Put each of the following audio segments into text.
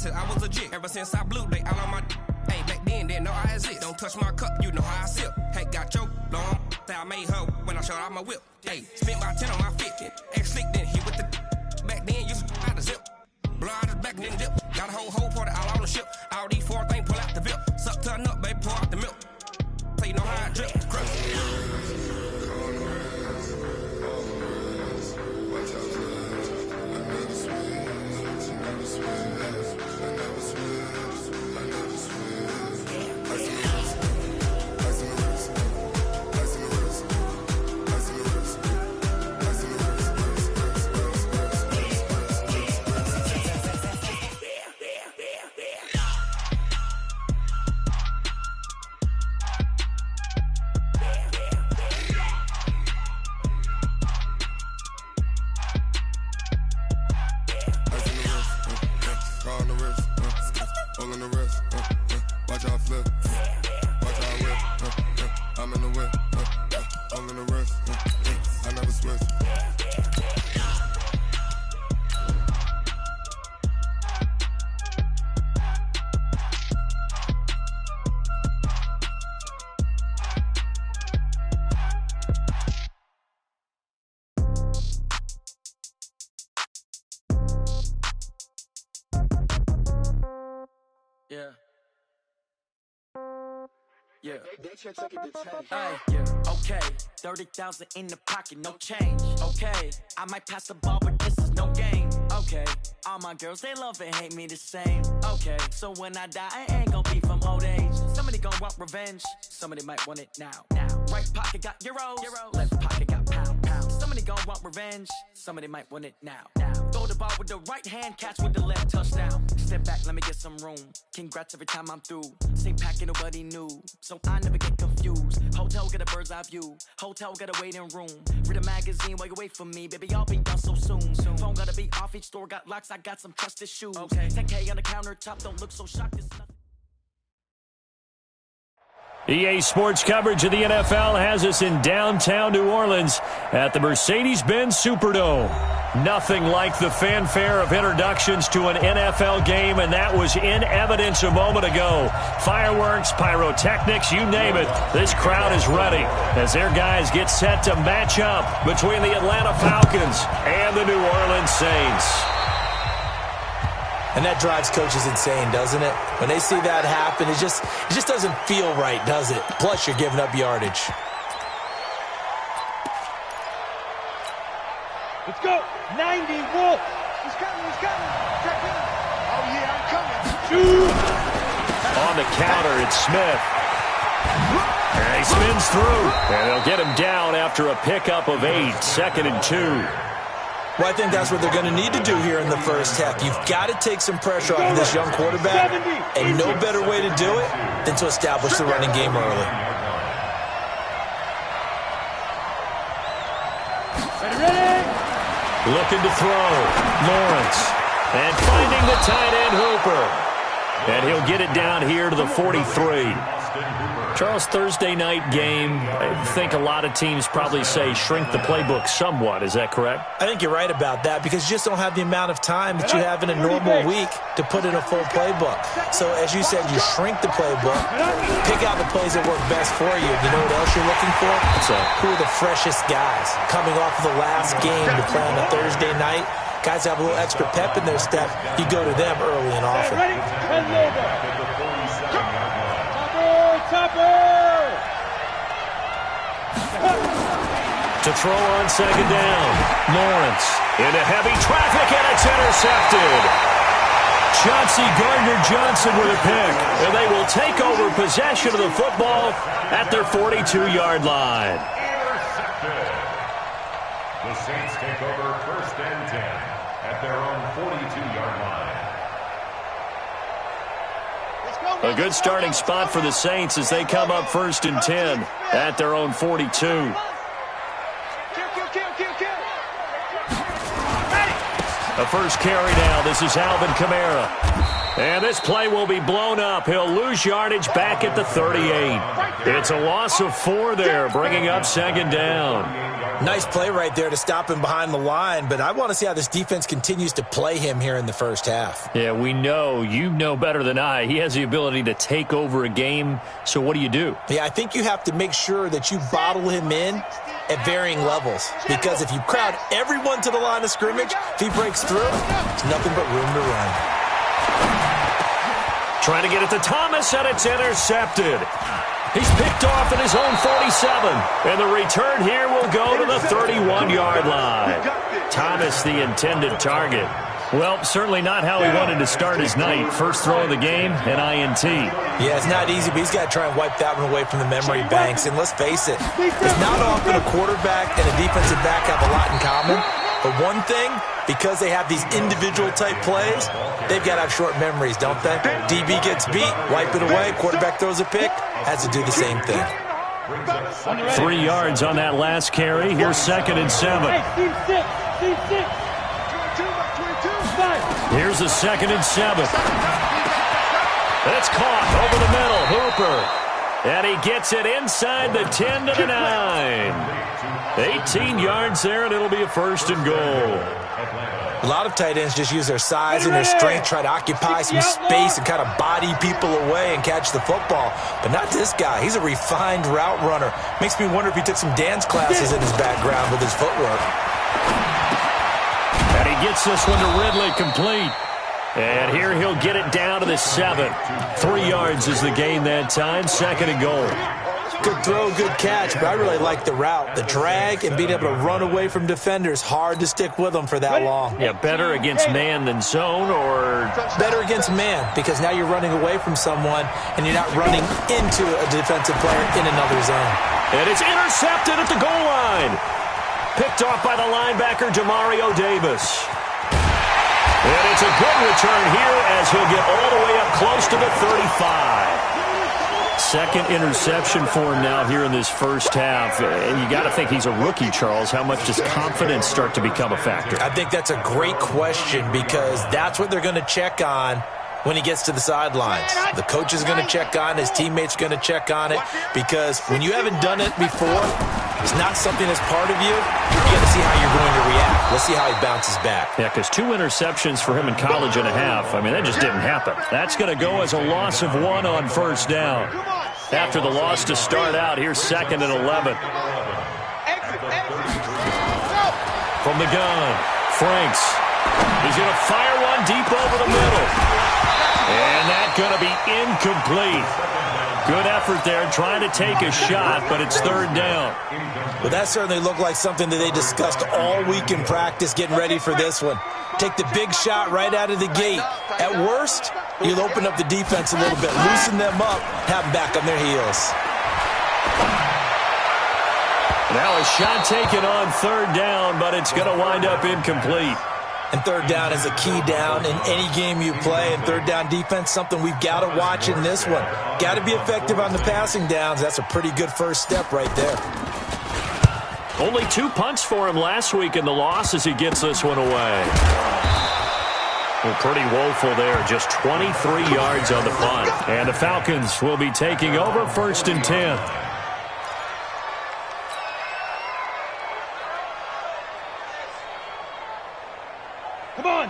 till I was a jit. Ever since I blew, they all on my. Hey, back then, didn't know I exist. Don't touch my cup, you know how I sip. Hey, got your long. Say I made her when I showed out my whip. Hey, spent about 10 on my 50. Ex slick, then hit with the. Back then, used to out the zip. Blow out his back, then dip. Got a whole party all on the ship. All these 4 things, pull out the VIP. Suck, turn up, baby, pour out the milk. So you know how I drip. Crush. Yeah. Yeah. Okay. 30,000 in the pocket, no change. Okay. I might pass the ball, but this is no game. Okay. All my girls, they love and hate me the same. Okay. So when I die, I ain't gonna be from old age. Somebody gon' want revenge. Somebody might want it now. Right pocket got euros. Left pocket got pounds. Somebody gon' want revenge. Somebody might want it now. Throw the ball with the right hand, catch with the left, touchdown. Step back, let me get some room. Congrats every time I'm through. Same packet, nobody knew. So I never get confused. Hotel got a bird's eye view. Hotel got a waiting room. Read a magazine while you wait for me. Baby, I'll be done so soon. Phone gotta be off, each store got locks. I got some trusted shoes. Okay. 10K on the countertop, don't look so shocked. It's nothing. EA Sports coverage of the NFL has us in downtown New Orleans at the Mercedes-Benz Superdome. Nothing like the fanfare of introductions to an NFL game, and that was in evidence a moment ago. Fireworks, pyrotechnics, you name it. This crowd is ready as their guys get set to match up between the Atlanta Falcons and the New Orleans Saints. And that drives coaches insane, doesn't it? When they see that happen, it just doesn't feel right, does it? Plus, you're giving up yardage. Let's go. 90, Wolf. He's coming. Check in. Oh, yeah, I'm coming. Shoot. On the counter, it's Smith. And he spins through. And they'll get him down after a pickup of 8, 2nd and 2. Well, I think that's what they're going to need to do here in the first half. You've got to take some pressure off of this young quarterback, and no better way to do it than to establish the running game early. Ready? Looking to throw. Lawrence. And finding the tight end Hooper. And he'll get it down here to the 43. Charles, Thursday night game, I think a lot of teams probably say shrink the playbook somewhat. Is that correct? I think you're right about that because you just don't have the amount of time that you have in a normal week to put in a full playbook. So, as you said, you shrink the playbook, pick out the plays that work best for you. You know what else you're looking for? Who are the freshest guys coming off of the last game to play on a Thursday night? Guys have a little extra pep in their step. You go to them early and often. To throw on 2nd down. Lawrence into heavy traffic, and it's intercepted. Chauncey Gardner-Johnson with a pick, and they will take over possession of the football at their 42-yard line. Intercepted. The Saints take over 1st and 10 at their own 42-yard line. A good starting spot for the Saints as they come up 1st and 10 at their own 42. A first carry now. This is Alvin Kamara. And this play will be blown up. He'll lose yardage back at the 38. It's a loss of 4 there, bringing up second down. Nice play right there to stop him behind the line, but I want to see how this defense continues to play him here in the first half. Yeah, we know. You know better than I. He has the ability to take over a game, so what do? Yeah, I think you have to make sure that you bottle him in at varying levels, because if you crowd everyone to the line of scrimmage, if he breaks through, there's nothing but room to run. Trying to get it to Thomas, and it's intercepted. He's picked off at his own 47, and the return here will go to the 31-yard line. Thomas, the intended target. Well, certainly not how he wanted to start his night. First throw of the game, an INT. Yeah, it's not easy, but he's got to try and wipe that one away from the memory banks. And let's face it, it's not often a quarterback and a defensive back have a lot in common. But one thing, because they have these individual type plays, they've got to have short memories, don't they? DB gets beat, wipe it away, quarterback throws a pick, has to do the same thing. 3 yards on that last carry. Here's 2nd and 7. Here's the 2nd and 7. It's caught over the middle. Hooper. And he gets it inside the 10 to the 9. 18 yards there, and it'll be a 1st and goal. A lot of tight ends just use their size and their strength, try to occupy some space and kind of body people away and catch the football. But not this guy. He's a refined route runner. Makes me wonder if he took some dance classes in his background with his footwork. And he gets this one to Ridley, complete. And here he'll get it down to the 7. 3 yards is the gain that time, 2nd and goal. Good throw, good catch, but I really like the route. The drag and being able to run away from defenders, hard to stick with them for that long. Yeah, better against man than zone, or? Better against man, because now you're running away from someone and you're not running into a defensive player in another zone. And it's intercepted at the goal line. Picked off by the linebacker, Demario Davis. And it's a good return here as he'll get all the way up close to the 35. Second interception for him now here in this first half. And you got to think he's a rookie, Charles. How much does confidence start to become a factor? I think that's a great question, because that's what they're going to check on when he gets to the sidelines. The coach is going to check on it. His teammates are going to check on it, because when you haven't done it before, it's not something that's part of you. You got to see how you're going to react. Let's see how he bounces back. Yeah, because 2 interceptions for him in college and a half. I mean, that just didn't happen. That's going to go as a loss of 1 on first down. After the loss to start out, here's 2nd and 11. From the gun, Franks. He's going to fire one deep over the middle. And that's going to be incomplete. Good effort there, trying to take a shot, but it's 3rd down. Well, that certainly looked like something that they discussed all week in practice, getting ready for this one. Take the big shot right out of the gate. At worst, you'll open up the defense a little bit, loosen them up, have them back on their heels. Now a shot taken on 3rd down, but it's going to wind up incomplete. And 3rd down is a key down in any game you play. And 3rd down defense, something we've got to watch in this one. Got to be effective on the passing downs. That's a pretty good first step right there. Only 2 punts for him last week in the loss as he gets this one away. Well, pretty woeful there. Just 23 yards on the punt. And the Falcons will be taking over 1st and 10.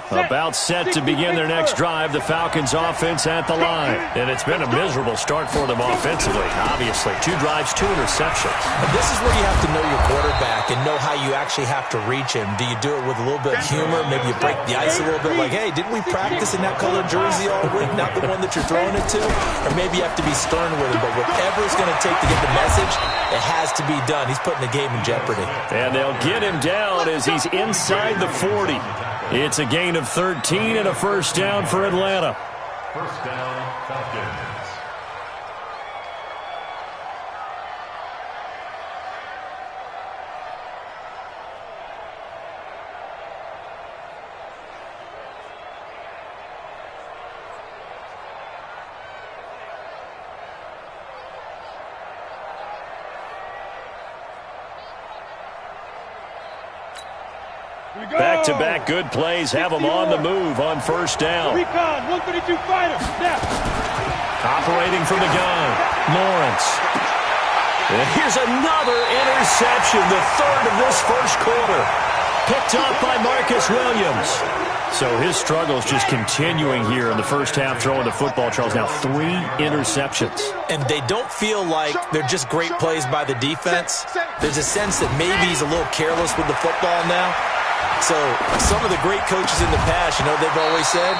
About set to begin their next drive, the Falcons offense at the line. And it's been a miserable start for them offensively, obviously. 2 drives, 2 interceptions. And this is where you have to know your quarterback and know how you actually have to reach him. Do you do it with a little bit of humor? Maybe you break the ice a little bit, like, hey, didn't we practice in that colored jersey all week, not the one that you're throwing it to? Or maybe you have to be stern with him. But whatever it's going to take to get the message, it has to be done. He's putting the game in jeopardy. And they'll get him down as he's inside the 40. It's a gain of 13 and a first down for Atlanta. First down, Falcons. Back-to-back good plays have them on the move on first down. Recon, 132 fighter, snap. Operating from the gun, Lawrence. And here's another interception, the third of this first quarter. Picked up by Marcus Williams. So his struggles just continuing here in the first half throwing the football, Charles. Now 3 interceptions. And they don't feel like they're just great plays by the defense. There's a sense that maybe he's a little careless with the football now. So some of the great coaches in the past, you know, they've always said,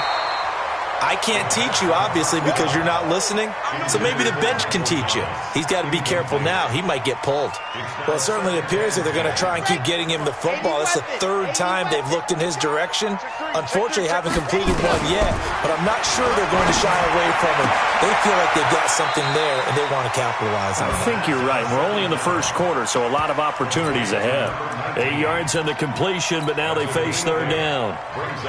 I can't teach you, obviously, because you're not listening. So maybe the bench can teach you. He's got to be careful now. He might get pulled. Well, it certainly appears that they're going to try and keep getting him the football. That's the 3rd time they've looked in his direction. Unfortunately, haven't completed one yet, but I'm not sure they're going to shy away from him. They feel like they've got something there, and they want to capitalize on it. I think you're right. We're only in the first quarter, so a lot of opportunities ahead. 8 yards on the completion, but now they face 3rd down.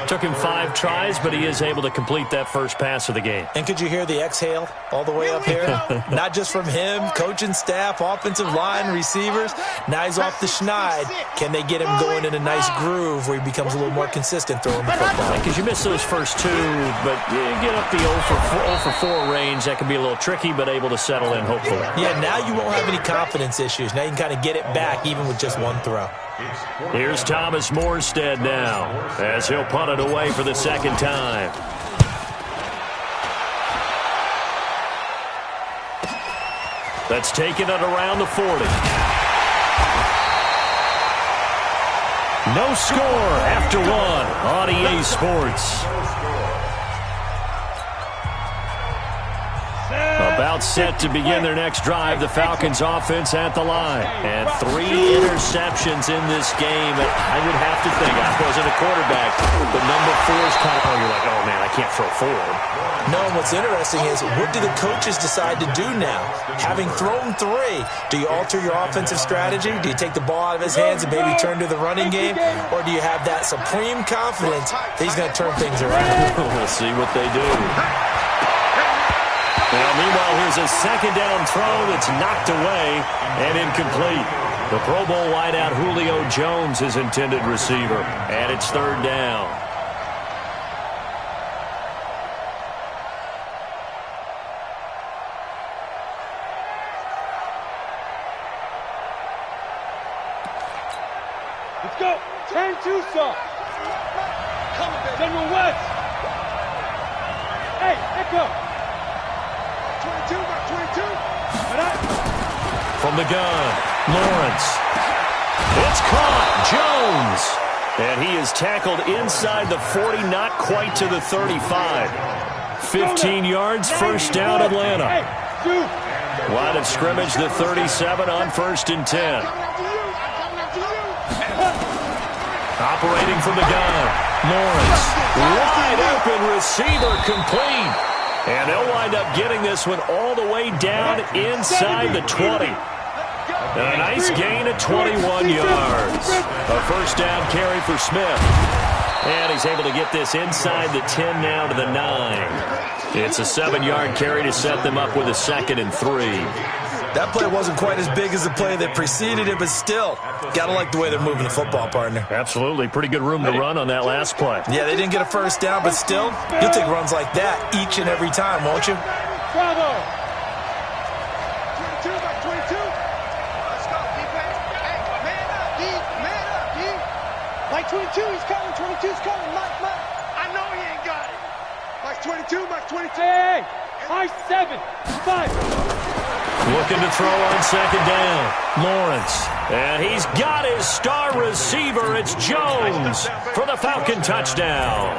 Took him 5 tries, but he is able to complete that first pass of the game. And could you hear the exhale all the way up here? Not just from him, coaching staff, offensive line, receivers. Now he's off the schneid. Can they get him going in a nice groove where he becomes a little more consistent throwing the football? Because you miss those first 2, but you get up the 0 for 4 range. That can be a little tricky, but able to settle in, hopefully. Yeah, now you won't have any confidence issues. Now you can kind of get it back even with just 1 throw. Here's Thomas Morstead now as he'll punt it away for the 2nd time. That's taking it around the 40. No score after 1 on EA Sports. About set to begin their next drive. The Falcons offense at the line. And 3 interceptions in this game. And I would have to think, I wasn't a quarterback, but number 4 is kind of, you're like, oh man, I can't throw 4. No, and what's interesting is, what do the coaches decide to do now? Having thrown 3, do you alter your offensive strategy? Do you take the ball out of his hands and maybe turn to the running game? Or do you have that supreme confidence that he's going to turn things around? We'll see what they do. Well, meanwhile, here's a 2nd down throw that's knocked away and incomplete. The Pro Bowl wideout Julio Jones is intended receiver, and it's 3rd down. Let's go. Turn 2, sir. General West. Hey, echo. 22, mark 22. From the gun, Lawrence. It's caught. Jones. And he is tackled inside the 40, not quite to the 35. 15 yards, 1st down, Atlanta. Line of scrimmage, the 37 on 1st and 10. Operating from the gun, Lawrence. Wide open receiver, complete. And they'll wind up getting this one all the way down inside the 20. A nice gain of 21 yards. A 1st down carry for Smith. And he's able to get this inside the 10 now to the 9. It's a 7-yard carry to set them up with a 2nd and 3. That play wasn't quite as big as the play that preceded it, but still, got to like the way they're moving the football, partner. Absolutely. Pretty good room to run on that last play. Yeah, they didn't get a 1st down, but still, you'll take runs like that each and every time, won't you? Bravo. 22 by 22. Let's go, defense. Hey, man up, D. Man up, D. Mike 22, he's coming. 22's coming. Mike. I know he ain't got it. Mike 22, Mike 22. Hey. Mike 7, 5. Looking to throw on 2nd down. Lawrence. And he's got his star receiver. It's Jones for the Falcon touchdown.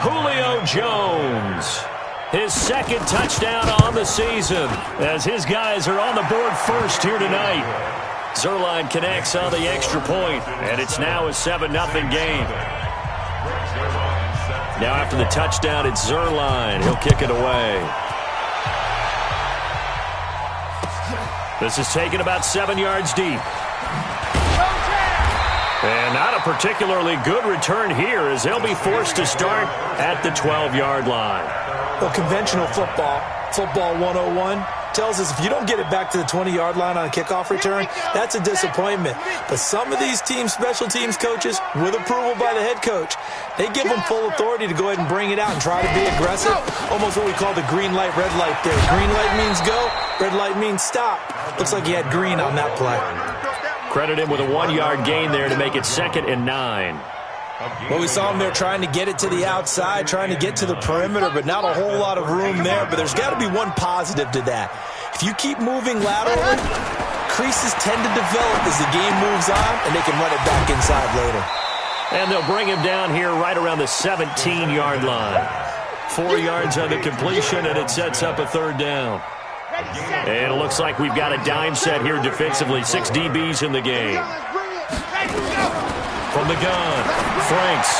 Julio Jones. His 2nd touchdown on the season as his guys are on the board first here tonight. Zerline connects on the extra point, and it's now a 7-0 game. Now after the touchdown, it's Zerline. He'll kick it away. This is taken about 7 yards deep. And not a particularly good return here as they'll be forced to start at the 12-yard line. Well, conventional football 101, tells us if you don't get it back to the 20-yard line on a kickoff return, that's a disappointment. But some of these special teams coaches, with approval by the head coach, they give them full authority to go ahead and bring it out and try to be aggressive. Almost what we call the green light, red light there. Green light means go, red light means stop. Looks like he had green on that play. Credit him with a 1-yard gain there to make it 2nd and 9. Well, we saw him there trying to get it to the outside, trying to get to the perimeter, but not a whole lot of room there. But there's got to be one positive to that. If you keep moving laterally, creases tend to develop as the game moves on, and they can run it back inside later. And they'll bring him down here right around the 17-yard line. 4 yards on the completion, and it sets up a 3rd down. And it looks like we've got a dime set here defensively. 6 DBs in the game. From the gun, Franks.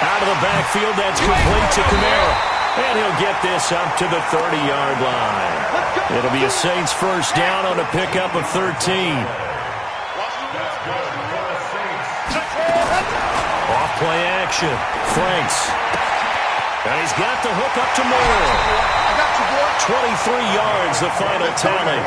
Out of the backfield, that's complete to Kamara. And he'll get this up to the 30-yard line. It'll be a Saints first down on a pickup of 13. Off-play action, Franks. And he's got the hook up to Moore. 23 yards, the final tally.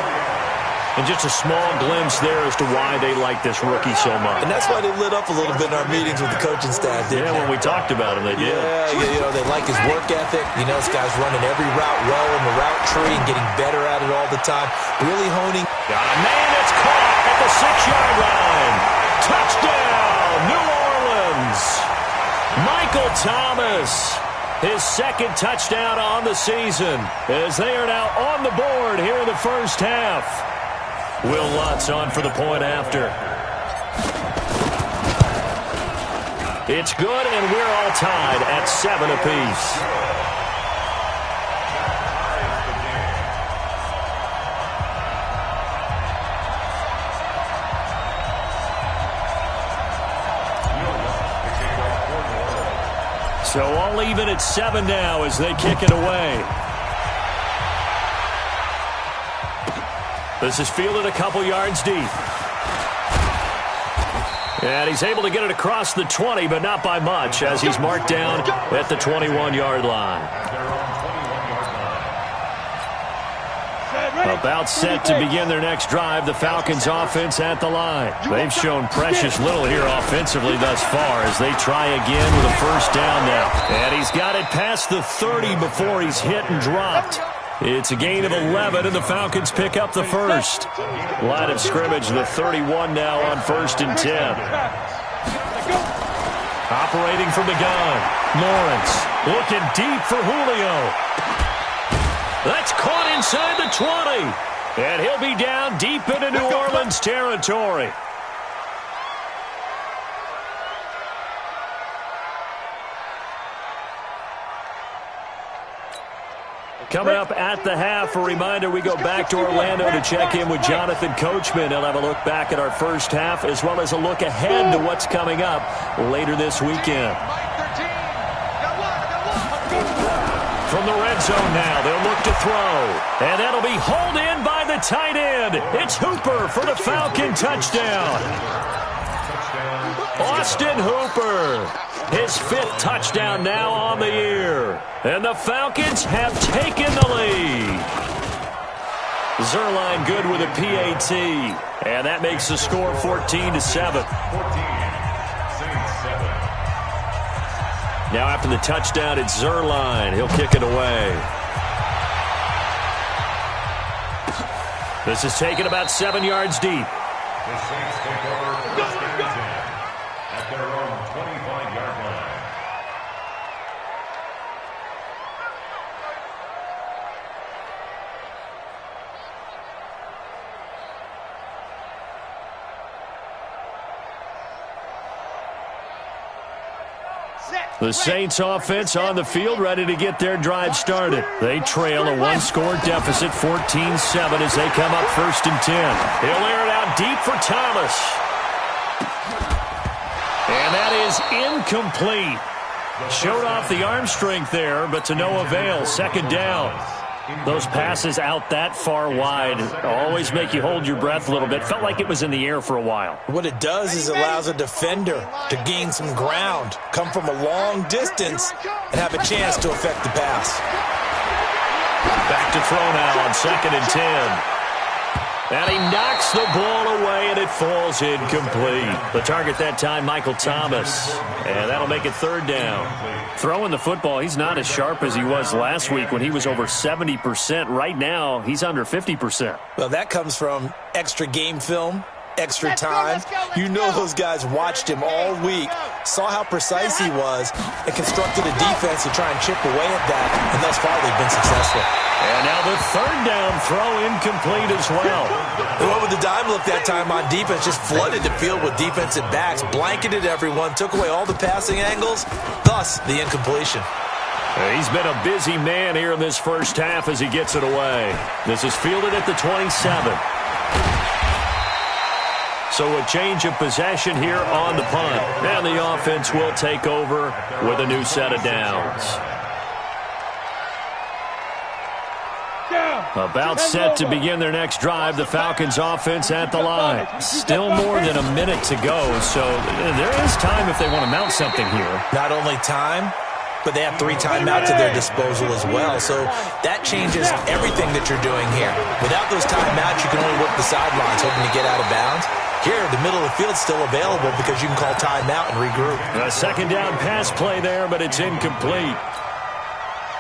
And just a small glimpse there as to why they like this rookie so much. And that's why they lit up a little bit in our meetings with the coaching staff, didn't they? When we talked about him, they did. Yeah, they like his work ethic. You know, this guy's running every route well in the route tree and getting better at it all the time. Really honing. Got a man that's caught at the 6-yard line. Touchdown, New Orleans. Michael Thomas. His 2nd touchdown on the season as they are now on the board here in the first half. Will Lutz on for the point after. It's good, and we're all tied at 7 apiece. So all even at 7 now as they kick it away. This is fielded a couple yards deep. And he's able to get it across the 20, but not by much, as he's marked down at the 21-yard line. About set to begin their next drive, the Falcons offense at the line. They've shown precious little here offensively thus far as they try again with a first down now. And he's got it past the 30 before he's hit and dropped. It's a gain of 11, and the Falcons pick up the first. Line of scrimmage, the 31 now on 1st and 10. Operating from the gun, Lawrence looking deep for Julio. That's caught inside the 20. And he'll be down deep into New Orleans territory. Coming up at the half, a reminder, we go back to Orlando to check in with Jonathan Coachman. He'll have a look back at our first half as well as a look ahead to what's coming up later this weekend. From the red zone now, they'll look to throw. And that'll be hauled in by the tight end. It's Hooper for the Falcon touchdown. Austin Hooper, his 5th touchdown now on the year. And the Falcons have taken the lead. Zerline good with a PAT. And that makes the score 14-7. Now after the touchdown, it's Zerline. He'll kick it away. This is taken about 7 yards deep. The Saints take over 1st and 10 at their own 25-yard line. The Saints offense on the field, ready to get their drive started. They trail a 1-score deficit, 14-7, as they come up 1st and 10. He'll air it out deep for Thomas. And that is incomplete. Showed off the arm strength there, but to no avail. 2nd down. Those passes out that far wide always make you hold your breath a little bit. Felt like it was in the air for a while. What it does is allows a defender to gain some ground, come from a long distance, and have a chance to affect the pass. Back to throw now on 2nd and 10. And he knocks the ball away, and it falls incomplete. The target that time, Michael Thomas. And that'll make it 3rd down. Throwing the football, he's not as sharp as he was last week when he was over 70%. Right now, he's under 50%. Well, that comes from extra game film, extra time. You know those guys watched him all week, saw how precise he was, and constructed a defense to try and chip away at that, and thus far they've been successful. And now the 3rd down throw incomplete as well. The one with the dime look that time on defense just flooded the field with defensive backs, blanketed everyone, took away all the passing angles, thus the incompletion. He's been a busy man here in this first half as he gets it away. This is fielded at the 27. So a change of possession here on the punt. And the offense will take over with a new set of downs. About set to begin their next drive, the Falcons offense at the line. Still more than a minute to go, so there is time if they want to mount something here. Not only time, but they have 3 timeouts at their disposal as well. So that changes everything that you're doing here. Without those timeouts, you can only work the sidelines, hoping to get out of bounds. Here, the middle of the field's still available because you can call timeout and regroup. A 2nd down pass play there, but it's incomplete.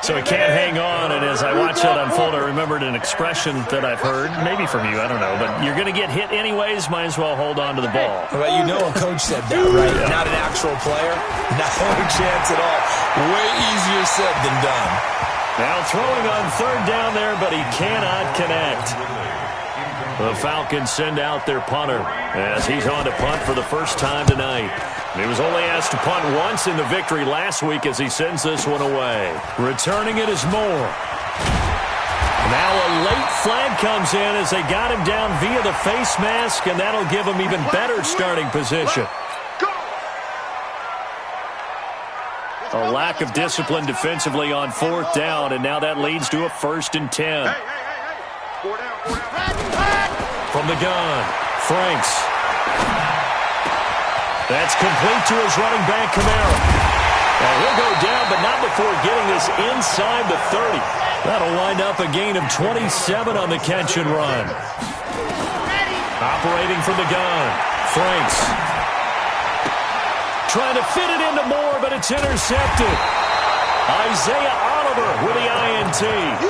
So he can't hang on, and as I watch that unfold, I remembered an expression that I've heard, maybe from you, I don't know, but you're going to get hit anyways, might as well hold on to the ball. Well, you know a coach said that, right? Yeah. Not an actual player, not a chance at all. Way easier said than done. Now throwing on 3rd down there, but he cannot connect. The Falcons send out their punter as he's on to punt for the first time tonight. He was only asked to punt once in the victory last week as he sends this one away. Returning it is Moore. Now a late flag comes in as they got him down via the face mask, and that'll give him even better starting position. A lack of discipline defensively on 4th down, and now that leads to a 1st and 10. From the gun, Franks. That's complete to his running back, Kamara. And he'll go down, but not before getting this inside the 30. That'll wind up a gain of 27 on the catch and run. Operating from the gun, Franks. Trying to fit it into Moore, but it's intercepted. Isaiah Oliver with the INT.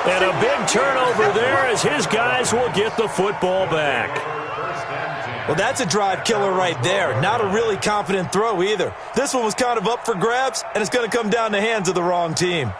And a big turnover there as his guys will get the football back. Well, that's a drive killer right there. Not a really confident throw either. This one was kind of up for grabs, and it's going to come down the hands of the wrong team.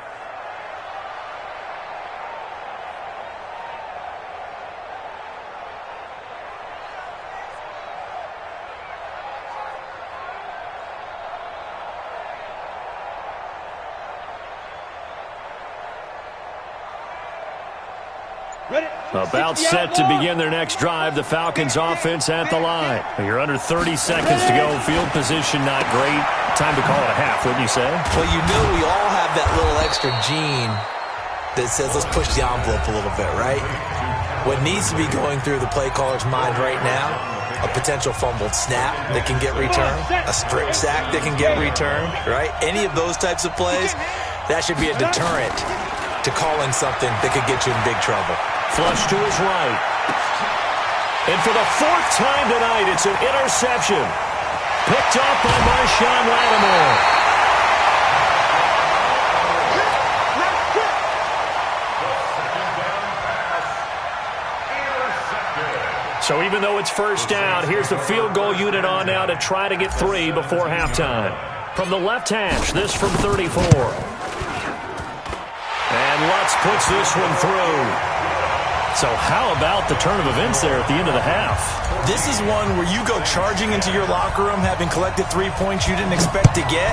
About set to begin their next drive, the Falcons offense at the line. You're under 30 seconds to go. Field position not great. Time to call it a half, wouldn't you say? Well, you know we all have that little extra gene that says let's push the envelope a little bit, right? What needs to be going through the play caller's mind right now, a potential fumbled snap that can get returned, a strip sack that can get returned, right? Any of those types of plays, that should be a deterrent to calling something that could get you in big trouble. Flush to his right. And for the 4th time tonight, it's an interception. Picked up by Marshawn Lattimore. So even though it's 1st down, here's the field goal unit on now to try to get 3 before halftime. From the left hash, this from 34. And Lutz puts this one through. So how about the turn of events there at the end of the half? This is one where you go charging into your locker room having collected 3 points you didn't expect to get,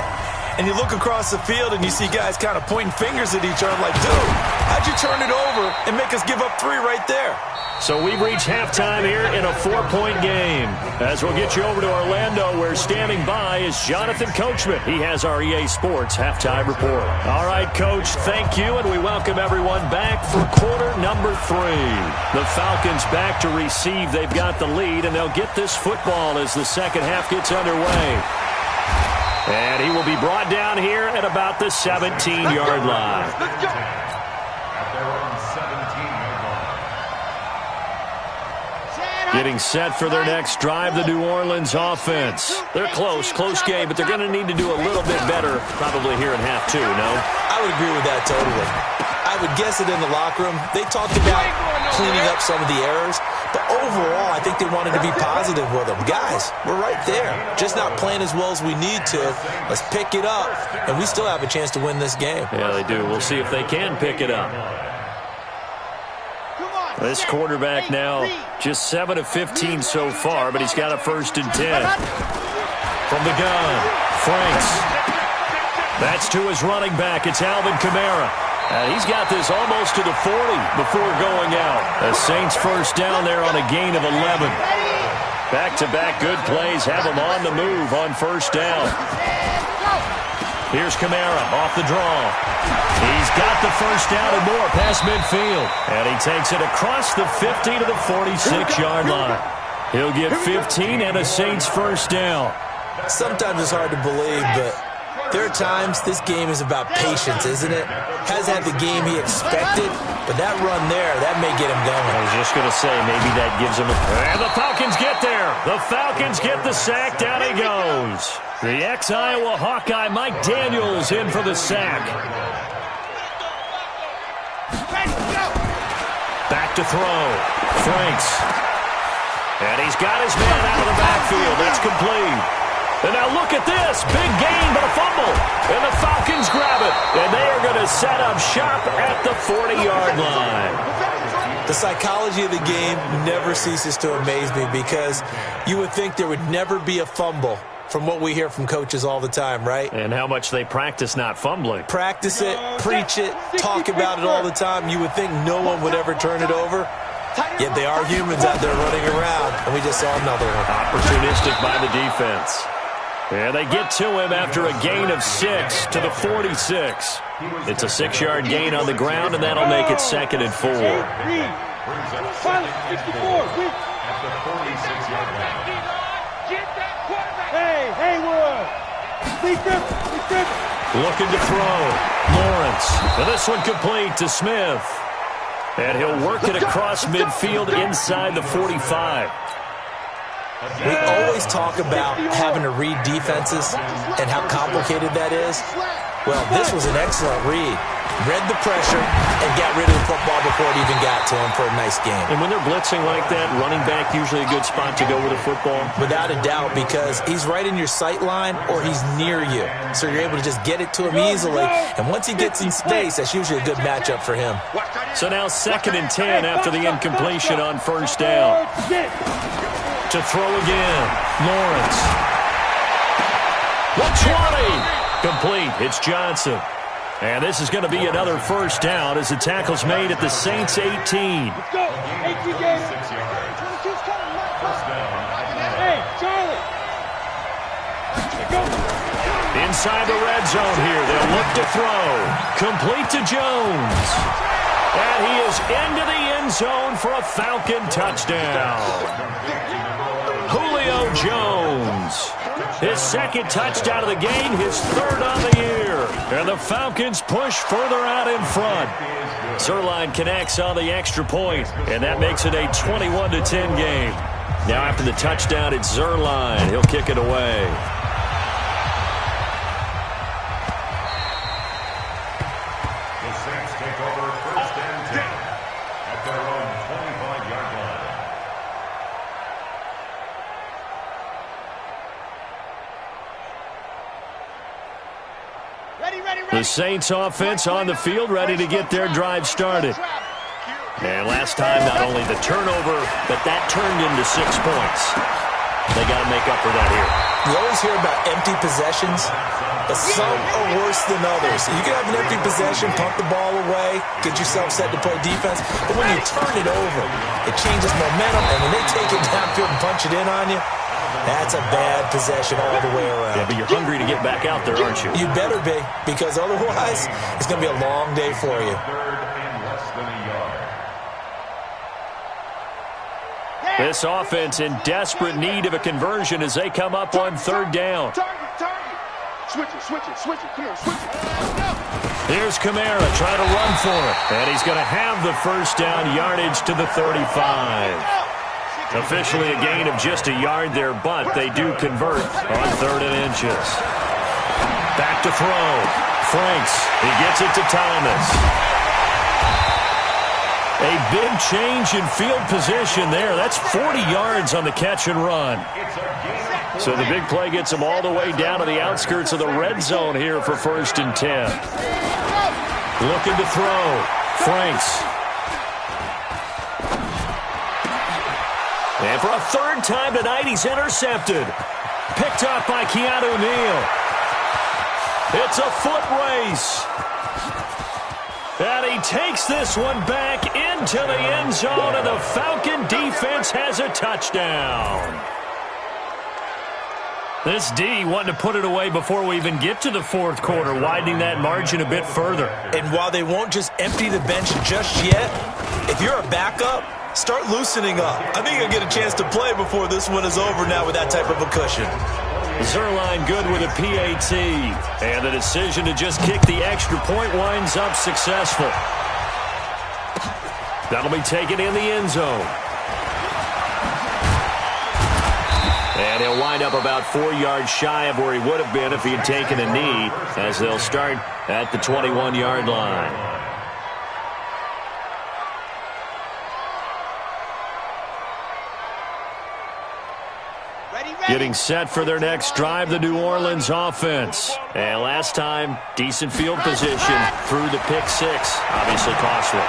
and you look across the field and you see guys kind of pointing fingers at each other like, dude, how'd you turn it over and make us give up 3 right there? So we've reached halftime here in a 4-point game. As we'll get you over to Orlando, where standing by is Jonathan Coachman. He has our EA Sports halftime report. All right, Coach, thank you, and we welcome everyone back for quarter number 3. The Falcons back to receive. They've got the lead, and they'll get this football as the second half gets underway. And he will be brought down here at about the 17-yard line. Getting set for their next drive, the New Orleans offense. They're close game, but they're going to need to do a little bit better probably here in half two, no? I would agree with that totally. I would guess it in the locker room. They talked about cleaning up some of the errors, but overall, I think they wanted to be positive with them. Guys, we're right there. Just not playing as well as we need to. Let's pick it up, and we still have a chance to win this game. Yeah, they do. We'll see if they can pick it up. This quarterback now just 7 of 15 so far, but he's got a 1st and 10. From the gun, Franks. That's to his running back. It's Alvin Kamara. And he's got this almost to the 40 before going out. The Saints first down there on a gain of 11. Back-to-back good plays have them on the move on first down. Here's Kamara off the draw. He's got the first down and more past midfield. And he takes it across the 50 to the 46-yard line. He'll get 15 and a Saints first down. Sometimes it's hard to believe, but there are times this game is about patience, isn't it? Hasn't had the game he expected, but that run there, that may get him going. I was just going to say, maybe that gives him a... And the Falcons get there. The Falcons get the sack. Down he goes. The ex-Iowa Hawkeye, Mike Daniels, in for the sack. Back to throw. Franks. And he's got his man out of the backfield. That's complete. And now look at this. Big gain, but a fumble. And the Falcons grab it. And they are going to set up shop at the 40-yard line. The psychology of the game never ceases to amaze me because you would think there would never be a fumble from what we hear from coaches all the time, right? And how much they practice not fumbling. Practice it, preach it, talk about it all the time. You would think no one would ever turn it over. Yet they are humans out there running around, and we just saw another one. Opportunistic by the defense. And they get to him after a gain of 6 to the 46. It's a 6-yard gain on the ground, and that'll make it 2nd and 4. Looking to throw. Lawrence. And this one complete to Smith. And he'll work it across midfield inside the 45. We always talk about having to read defenses and how complicated that is. Well, this was an excellent read. Read the pressure and got rid of the football before it even got to him for a nice game. And when they're blitzing like that, running back usually a good spot to go with a football? Without a doubt, because he's right in your sight line or he's near you. So you're able to just get it to him easily. And once he gets in space, that's usually a good matchup for him. So now 2nd and 10 after the incompletion on first down. To throw again. Lawrence. 120. Complete. It's Johnson. And this is going to be another first down as the tackle's made at the Saints 18. Let's go. 18 games. 22's coming. Hey, Charlie. Go. Inside the red zone here. They'll look to throw. Complete to Jones. And he is into the end zone for a Falcon touchdown. Julio Jones. His 2nd touchdown of the game, his 3rd on the year. And the Falcons push further out in front. Zerline connects on the extra point, and that makes it a 21-10 game. Now after the touchdown, it's Zerline. He'll kick it away. The Saints take over 1st and 10 at their own 25-yard line. The Saints offense on the field, ready to get their drive started. And last time, not only the turnover, but that turned into 6 points. They got to make up for that here. You always hear about empty possessions, but some are worse than others. You can have an empty possession, pump the ball away, get yourself set to play defense, but when you turn it over, it changes momentum, and when they take it downfield and punch it in on you, that's a bad possession all the way around. Yeah, but you're hungry to get back out there, aren't you? You better be, because otherwise, it's going to be a long day for you. 3rd and less than a yard. This offense in desperate need of a conversion as they come up on 3rd down. Target. Switch it. Come on, switch it. Here's Kamara trying to run for it. And he's going to have the first down, yardage to the 35. Officially a gain of just a yard there, but they do convert on 3rd and inches. Back to throw. Franks, he gets it to Thomas. A big change in field position there. That's 40 yards on the catch and run. So the big play gets them all the way down to the outskirts of the red zone here for 1st and 10. Looking to throw. Franks. And for a 3rd time tonight, he's intercepted. Picked up by Keanu Neal. It's a foot race. And he takes this one back into the end zone, and the Falcon defense has a touchdown. This D wanting to put it away before we even get to the 4th quarter, widening that margin a bit further. And while they won't just empty the bench just yet, if you're a backup, start loosening up. I think you'll get a chance to play before this one is over now with that type of a cushion. Zerline good with a PAT. And the decision to just kick the extra point winds up successful. That'll be taken in the end zone. And he'll wind up about 4 yards shy of where he would have been if he had taken a knee, as they'll start at the 21-yard line. Getting set for their next drive, the New Orleans offense. And last time, decent field position through the pick 6. Obviously costly.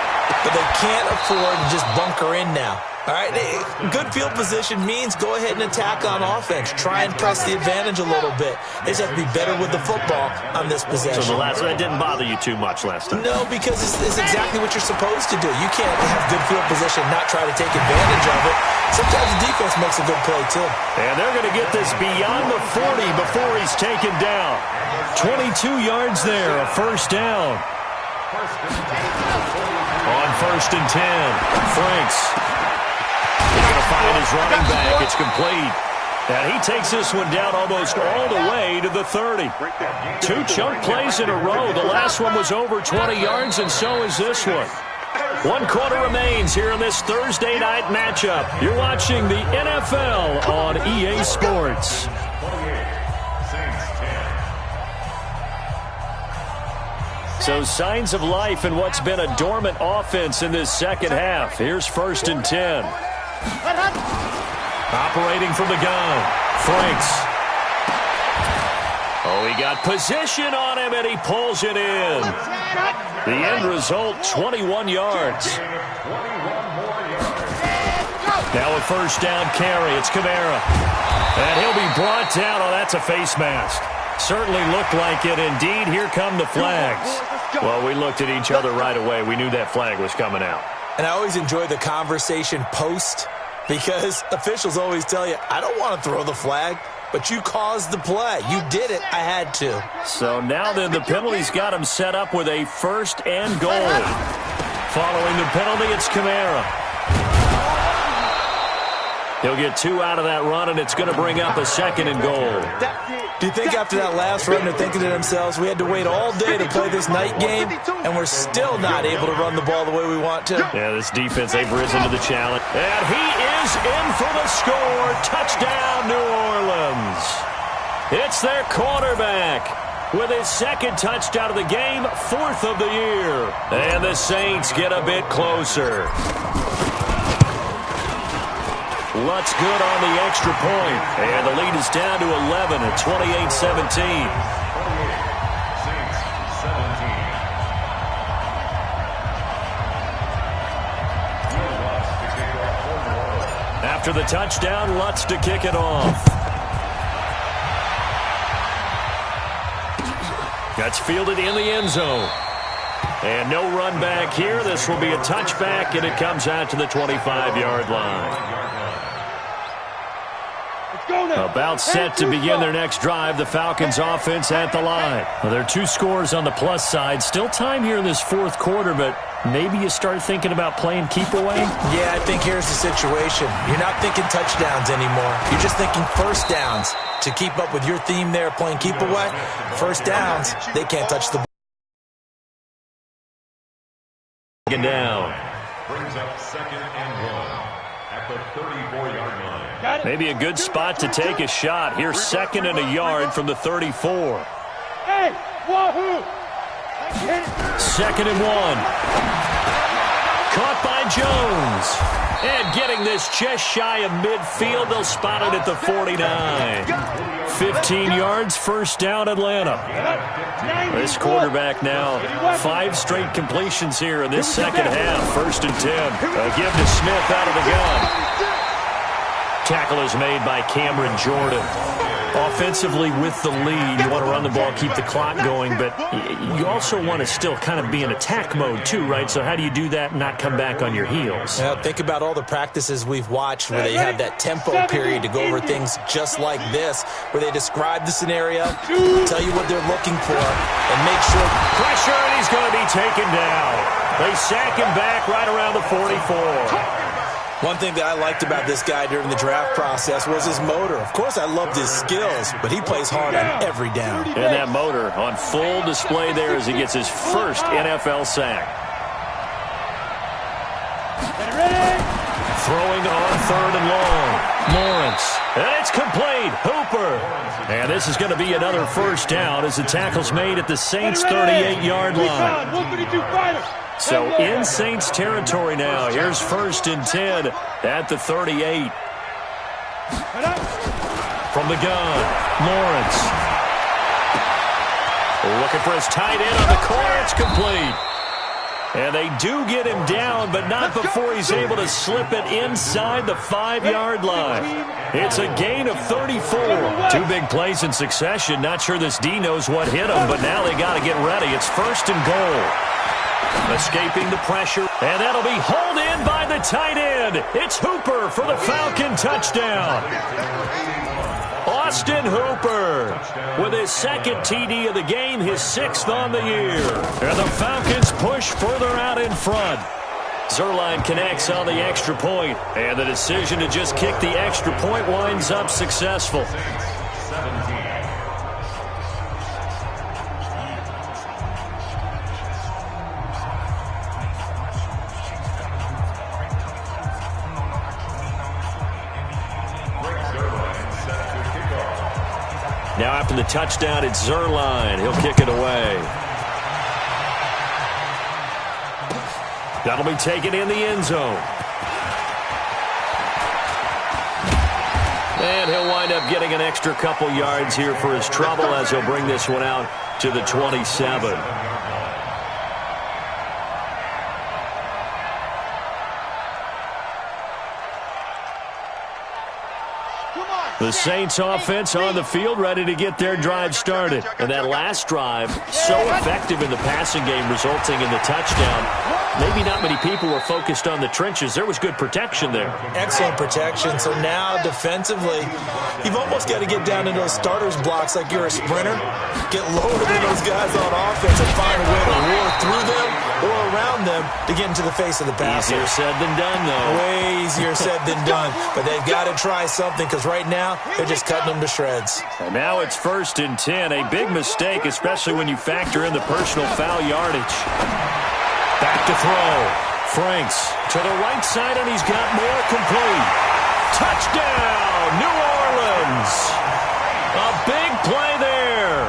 But they can't afford to just bunker in now. All right, good field position means go ahead and attack on offense. Try and press the advantage a little bit. They just have to be better with the football on this possession. So that didn't bother you too much last time? No, because it's exactly what you're supposed to do. You can't have good field position and not try to take advantage of it. Sometimes the defense makes a good play, too. And they're going to get this beyond the 40 before he's taken down. 22 yards there, a 1st down. On 1st and 10, Franks. He's going to find his running back. It's complete. And he takes this one down almost all the way to the 30. 2 chunk plays in a row. The last one was over 20 yards, and so is this one. 1 quarter remains here in this Thursday night matchup. You're watching the NFL on EA Sports. So signs of life in what's been a dormant offense in this second half. Here's 1st and 10. Operating from the gun, Franks. Oh, he got position on him, and he pulls it in. The end result, 21 yards. Now a 1st down carry. It's Kamara. And he'll be brought down. Oh, that's a face mask. Certainly looked like it. Indeed, here come the flags. Well, we looked at each other right away. We knew that flag was coming out. And I always enjoy the conversation post, because officials always tell you, I don't want to throw the flag, but you caused the play. You did it. I had to. So now then, the penalty's got him set up with a 1st and goal. Following the penalty, it's Kamara. He'll get 2 out of that run, and it's going to bring up a 2nd and goal. Do you think after that last run they're thinking to themselves, we had to wait all day to play this night game, and we're still not able to run the ball the way we want to? Yeah, this defense, they've risen to the challenge. And he is in for the score. Touchdown, New Orleans. It's their quarterback with his 2nd touchdown of the game, 4th of the year. And the Saints get a bit closer. Lutz good on the extra point. And the lead is down to 11 at 28-17. After the touchdown, Lutz to kick it off. That's fielded in the end zone. And no run back here. This will be a touchback, and it comes out to the 25-yard line. About set to begin their next drive. The Falcons offense at the line. Well, there are 2 scores on the plus side. Still time here in this 4th quarter, but maybe you start thinking about playing keep away? Yeah, I think here's the situation. You're not thinking touchdowns anymore. You're just thinking 1st downs. To keep up with your theme there, playing keep away, 1st downs, they can't touch the ball. Down. Brings up 2nd and 1. at the 34-yard line. Maybe a good spot to take a shot. Here's 2nd and a yard from the 34. Hey, wahoo! 2nd and 1. Caught by Jones. And getting this just shy of midfield. They'll spot it at the 49. 15 yards, first down, Atlanta. This quarterback now, 5 straight completions here in this second half. 1st and 10. A give to Smith out of the gun. Tackle is made by Cameron Jordan. Offensively with the lead, you want to run the ball, keep the clock going, but you also want to still kind of be in attack mode too, right? So how do you do that and not come back on your heels? Now, think about all the practices we've watched where they have that tempo period to go over things just like this, where they describe the scenario, tell you what they're looking for, and make sure. Pressure, and he's going to be taken down. They sack him back right around the 44. One thing that I liked about this guy during the draft process was his motor. Of course, I loved his skills, but he plays hard on every down. And that motor on full display there as he gets his first NFL sack. Throwing on 3rd and long. Lawrence. And it's complete. Hooper. And this is going to be another first down as the tackle's made at the Saints' 38-yard line. So in Saints territory now. Here's 1st and 10 at the 38. From the gun, Lawrence. Looking for his tight end on the corner. It's complete. And they do get him down, but not before he's able to slip it inside the 5-yard line. It's a gain of 34. 2 big plays in succession. Not sure this D knows what hit him, but now they got to get ready. It's 1st and goal. Escaping the pressure, and that'll be hauled in by the tight end. It's Hooper for the Falcon touchdown. Austin Hooper with his 2nd TD of the game, his 6th on the year. And the Falcons push further out in front. Zerline connects on the extra point, and the decision to just kick the extra point winds up successful. 17. Now after the touchdown, it's Zerline. He'll kick it away. That'll be taken in the end zone. And he'll wind up getting an extra couple yards here for his trouble as he'll bring this one out to the 27. The Saints offense on the field, ready to get their drive started. And that last drive, so effective in the passing game, resulting in the touchdown. Maybe not many people were focused on the trenches. There was good protection there. Excellent protection. So now, defensively, you've almost got to get down into those starters blocks like you're a sprinter. Get lower than those guys on offense and find a way to roar through them or around them to get into the face of the passer. Easier said than done, though. Way easier said than done. But they've got to try something because right now, they're just cutting them to shreds. And now it's 1st and 10. A big mistake, especially when you factor in the personal foul yardage. Back to throw. Franks to the right side, and he's got more complete. Touchdown, New Orleans. A big play there.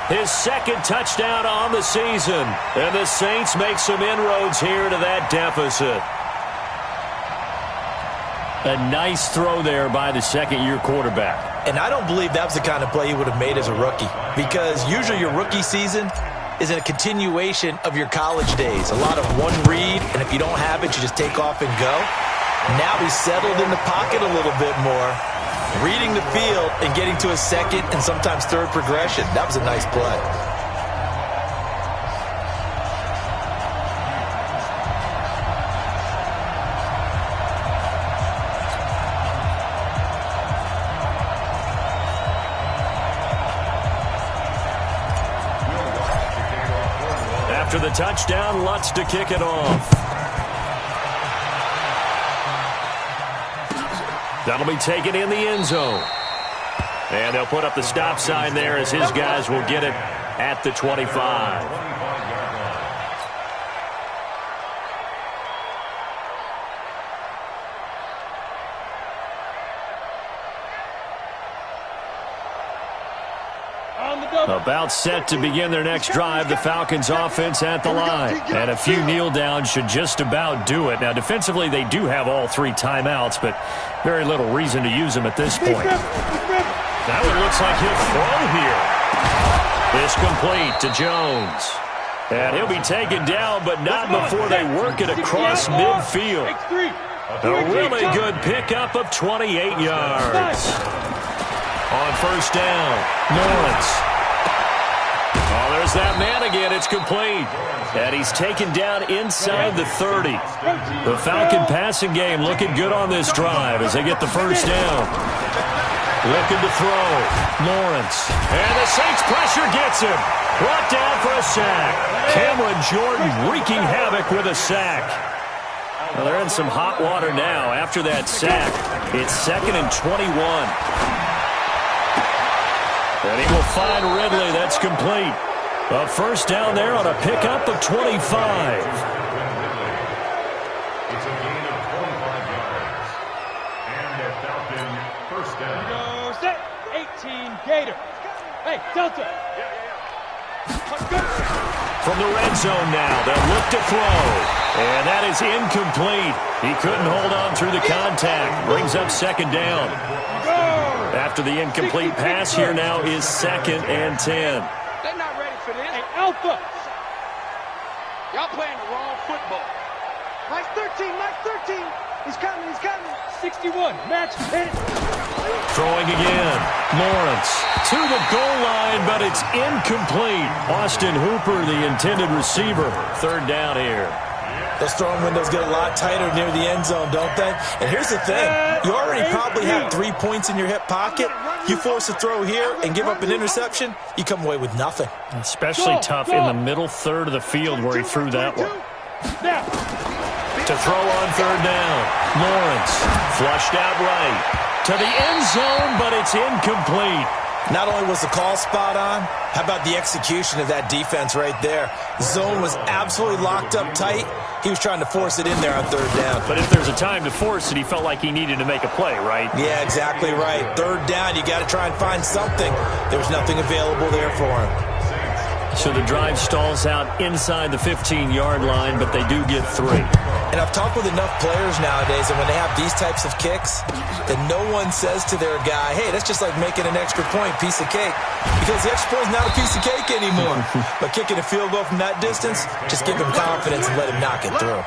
His 2nd touchdown on the season. And the Saints make some inroads here to that deficit. A nice throw there by the 2nd-year quarterback. And I don't believe that was the kind of play he would have made as a rookie, because usually your rookie season is a continuation of your college days. A lot of one read, and if you don't have it, you just take off and go. Now he's settled in the pocket a little bit more, reading the field and getting to a 2nd and sometimes 3rd progression. That was a nice play. After the touchdown, Lutz to kick it off. That'll be taken in the end zone. And they'll put up the stop sign there as his guys will get it at the 25. About set to begin their next drive, the Falcons offense at the line. And a few kneel downs should just about do it. Now, defensively, they do have all 3 timeouts, but very little reason to use them at this point. That one looks like he'll throw here. It's complete to Jones. And he'll be taken down, but not before they work it across midfield. A really good pickup of 28 yards. On first down, Lawrence. Oh, there's that man again. It's complete. And he's taken down inside the 30. The Falcon passing game looking good on this drive as they get the first down. Looking to throw. Lawrence. And the Saints pressure gets him. Brought down for a sack. Cameron Jordan wreaking havoc with a sack. Well, they're in some hot water now. After that sack, it's 2nd and 21. And he will find Ridley. That's complete. A first down there on a pickup of 25. It's a gain of 25 yards. And the Falcon first down. Go set. 18 Gator. Hey, Delta. From the red zone now, they'll look to throw. And that is incomplete. He couldn't hold on through the contact. Brings up 2nd down. After the incomplete pass, here now is 2nd and 10. They're not ready for this. Hey, Alpha. Y'all playing the wrong football. Mike 13, Mike 13. He's coming, he's coming. 61, match hit. Throwing again. Lawrence to the goal line, but it's incomplete. Austin Hooper, the intended receiver. 3rd down here. Those throwing windows get a lot tighter near the end zone, don't they? And here's the thing. You already probably have 3 points in your hip pocket. You force a throw here and give up an interception, you come away with nothing. Especially tough in the middle third of the field where he threw that one. To throw on 3rd down. Lawrence flushed out right. To the end zone, but it's incomplete. Not only was the call spot on, how about the execution of that defense right there? The zone was absolutely locked up tight. He was trying to force it in there on 3rd down. But if there's a time to force it, he felt like he needed to make a play, right? Yeah, exactly right. 3rd down, you got to try and find something. There was nothing available there for him. So the drive stalls out inside the 15-yard line, but they do get 3. And I've talked with enough players nowadays, and when they have these types of kicks, that no one says to their guy, hey, that's just like making an extra point, piece of cake. Because the extra point is not a piece of cake anymore. But kicking a field goal from that distance, just give him confidence and let him knock it through.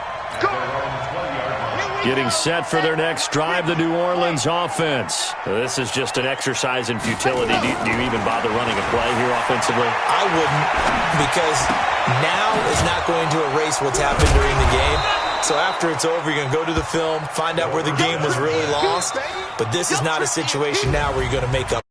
Getting set for their next drive, the New Orleans offense. This is just an exercise in futility. Do you even bother running a play here offensively? I wouldn't, because now is not going to erase what's happened during the game. So after it's over, you're going to go to the film, find out where the game was really lost. But this is not a situation now where you're going to make up